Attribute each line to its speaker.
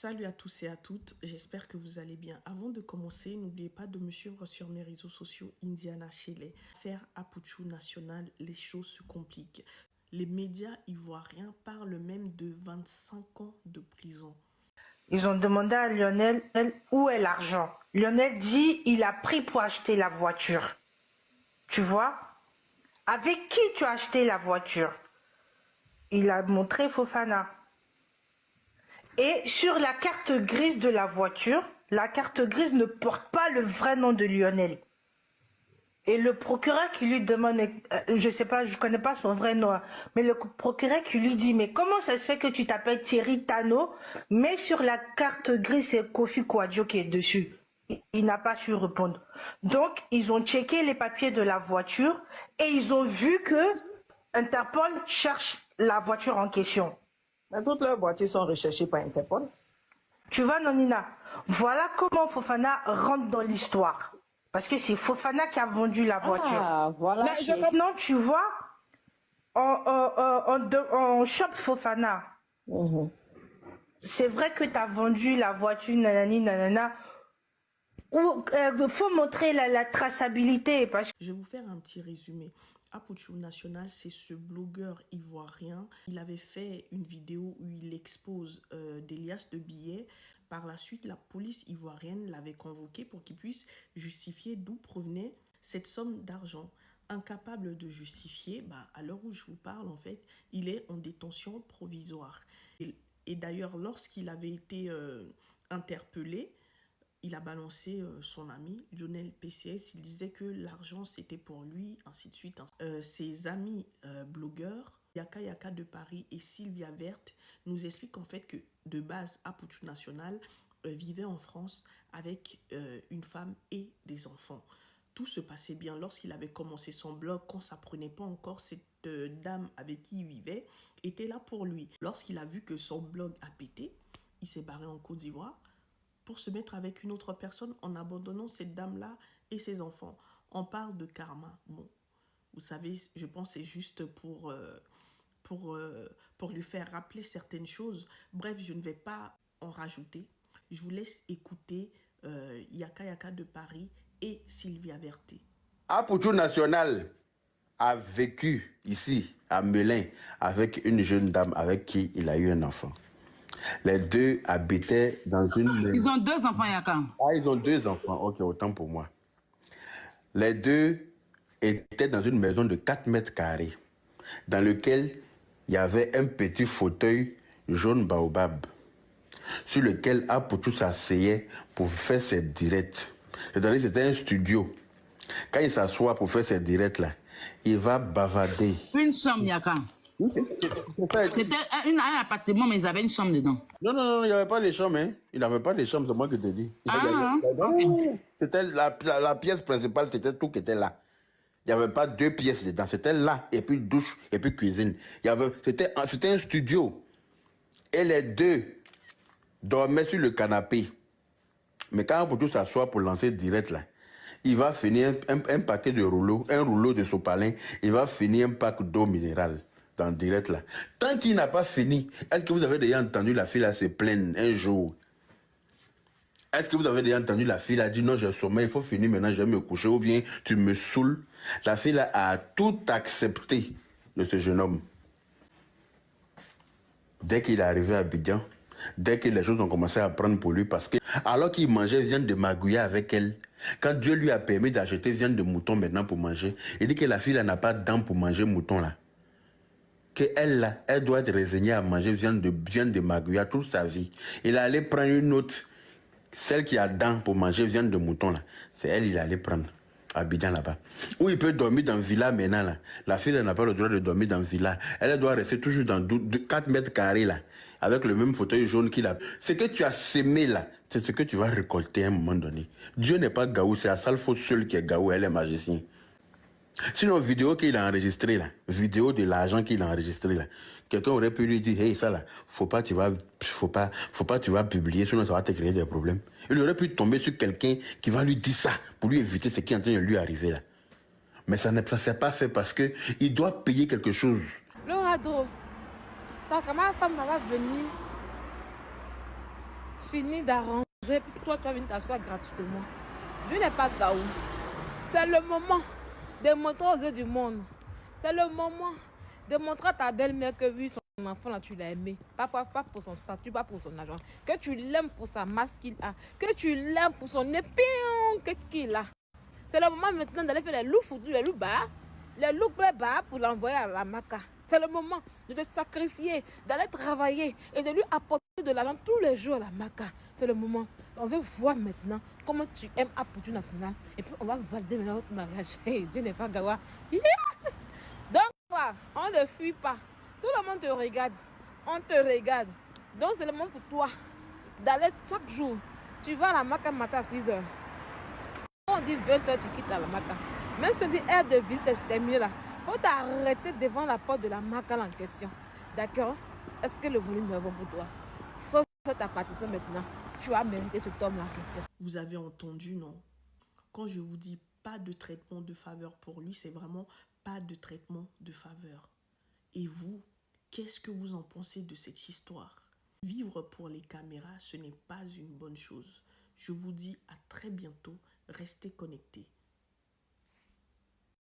Speaker 1: Salut à tous et à toutes, j'espère que vous allez bien. Avant de commencer, n'oubliez pas de me suivre sur mes réseaux sociaux Indiana Shele. Affaire Apuchu National, les choses se compliquent. Les médias ivoiriens parlent même de 25 ans de prison.
Speaker 2: Ils ont demandé à Lionel où est l'argent. Lionel dit il a pris pour acheter la voiture. Tu vois? Avec qui tu as acheté la voiture? Il a montré Fofana. Et sur la carte grise de la voiture, la carte grise ne porte pas le vrai nom de Lionel. Et le procureur qui lui demande, je sais pas, je connais pas son vrai nom, mais le procureur qui lui dit, mais comment ça se fait que tu t'appelles Thierry Tano, mais sur la carte grise c'est Kofi Kouadio qui est dessus. Il n'a pas su répondre. Donc ils ont checké les papiers de la voiture et ils ont vu que Interpol cherche la voiture en question.
Speaker 3: Mais toutes leurs voitures sont recherchées par Interpol.
Speaker 2: Tu vois, Nonina, voilà comment Fofana rentre dans l'histoire. Parce que c'est Fofana qui a vendu la voiture.
Speaker 3: Ah, voilà.
Speaker 2: Maintenant, tu vois, on chope Fofana. C'est vrai que tu as vendu la voiture, nanani, nanana. Il faut montrer la traçabilité. Parce...
Speaker 1: Je vais vous faire un petit résumé. Apuchu National, c'est ce blogueur ivoirien. Il avait fait une vidéo où il expose des liasses de billets. Par la suite, la police ivoirienne l'avait convoqué pour qu'il puisse justifier d'où provenait cette somme d'argent. Incapable de justifier, à l'heure où je vous parle, en fait, il est en détention provisoire. Et d'ailleurs, lorsqu'il avait été interpellé, il a balancé son ami Lionel PCS. Il disait que l'argent c'était pour lui, ainsi de suite. Ses amis blogueurs, Yaka Yaka de Paris et Sylvia Verte, nous expliquent en fait que de base, Apuchu National vivait en France avec une femme et des enfants. Tout se passait bien lorsqu'il avait commencé son blog, quand ça prenait pas encore, cette dame avec qui il vivait était là pour lui. Lorsqu'il a vu que son blog a pété, il s'est barré en Côte d'Ivoire pour se mettre avec une autre personne en abandonnant cette dame-là et ses enfants. On parle de karma. Bon, vous savez, je pense que c'est juste pour lui faire rappeler certaines choses. Bref, je ne vais pas en rajouter. Je vous laisse écouter Yaka Yaka de Paris et Sylvia Verte.
Speaker 4: Apuchu National a vécu ici, à Melun, avec une jeune dame avec qui il a eu un enfant. Les deux habitaient dans une maison.
Speaker 5: Ils ont 2 enfants, Yaka.
Speaker 4: Ah, ils ont 2 enfants. Ok, autant pour moi. Les deux étaient dans une maison de 4 mètres carrés, dans lequel il y avait un petit fauteuil jaune baobab, sur lequel Apuchu s'asseyait pour faire ses directs. C'est-à-dire que c'était un studio. Quand il s'assoit pour faire ses directs, là, il va bavarder.
Speaker 5: Une chambre, Yaka. C'était un appartement, mais ils avaient une chambre dedans.
Speaker 4: Non, il n'y avait pas les chambres. Hein. Il n'avait pas les chambres, c'est moi qui te dis.
Speaker 5: Okay.
Speaker 4: C'était la pièce principale, c'était tout qui était là. Il n'y avait pas 2 pièces dedans. C'était là, et puis douche, et puis cuisine. C'était un studio. Et les deux dormaient sur le canapé. Mais quand on peut s'asseoir pour lancer direct là, il va finir un paquet de rouleaux, un rouleau de sopalin, il va finir un pack d'eau minérale. Dans direct là. Tant qu'il n'a pas fini, est-ce que vous avez déjà entendu la fille là se plaindre un jour? Est-ce que vous avez déjà entendu la fille là dire non, j'ai sommeil, il faut finir maintenant, je vais me coucher, ou bien tu me saoules? La fille là a tout accepté de ce jeune homme. Dès qu'il est arrivé à Abidjan, dès que les choses ont commencé à prendre pour lui, parce que alors qu'il mangeait viande de magouilla avec elle, quand Dieu lui a permis d'acheter viande de mouton maintenant pour manger, il dit que la fille là n'a pas de dents pour manger mouton là. Qu'elle là, elle doit être résignée à manger viande de magouilla toute sa vie. Il allait prendre une autre, celle qui a dents pour manger viande de mouton là. C'est elle, il allait prendre. À Abidjan là-bas. Où il peut dormir dans villa maintenant là. La fille n'a pas le droit de dormir dans villa. Elle doit rester toujours dans 4 mètres carrés là. Avec le même fauteuil jaune qu'il a. Ce que tu as semé là, c'est ce que tu vas récolter à un moment donné. Dieu n'est pas Gaou, c'est la sale fausse seule qui est Gaou, elle est magicien. Sinon, vidéo qu'il a enregistré là, vidéo de l'argent qu'il a enregistré là, quelqu'un aurait pu lui dire, hey, ça là, faut pas tu vas publier, sinon ça va te créer des problèmes. Il aurait pu tomber sur quelqu'un qui va lui dire ça, pour lui éviter ce qui est en train de lui arriver là. Mais ça ne s'est pas fait parce que il doit payer quelque chose.
Speaker 6: Le radeau, comment la femme va venir fini d'arranger, puis toi, tu vas venir t'asseoir gratuitement. Dieu n'est pas gaou. C'est le moment de montrer aux yeux du monde. C'est le moment de montrer à ta belle-mère que oui, son enfant là, tu l'as aimé. Pas pour son statut, pas pour son argent. Que tu l'aimes pour sa masse qu'il a. Que tu l'aimes pour son épée qu'il a. C'est le moment maintenant d'aller faire les loups foutus, les loups bas. Les loups bas pour l'envoyer à la Maca. C'est le moment de te sacrifier, d'aller travailler et de lui apporter de l'argent tous les jours à la Maca. C'est le moment. On veut voir maintenant comment tu aimes Apoutu National. Et puis on va valider maintenant votre mariage. Hey, Dieu n'est pas gawa. Donc là, on ne fuit pas. Tout le monde te regarde. On te regarde. Donc c'est le moment pour toi d'aller chaque jour. Tu vas à la Maca matin à 6h. On dit 20h, tu quittes la Maca. Même si on dit aire de visite est terminée là, il faut t'arrêter devant la porte de la Maca en question. D'accord? Est-ce que le volume est bon pour toi? Il faut faire ta partition maintenant. Tu as mérité ce tome-là en question.
Speaker 1: Vous avez entendu, non? Quand je vous dis pas de traitement de faveur pour lui, c'est vraiment pas de traitement de faveur. Et vous, qu'est-ce que vous en pensez de cette histoire? Vivre pour les caméras, ce n'est pas une bonne chose. Je vous dis à très bientôt. Restez connectés.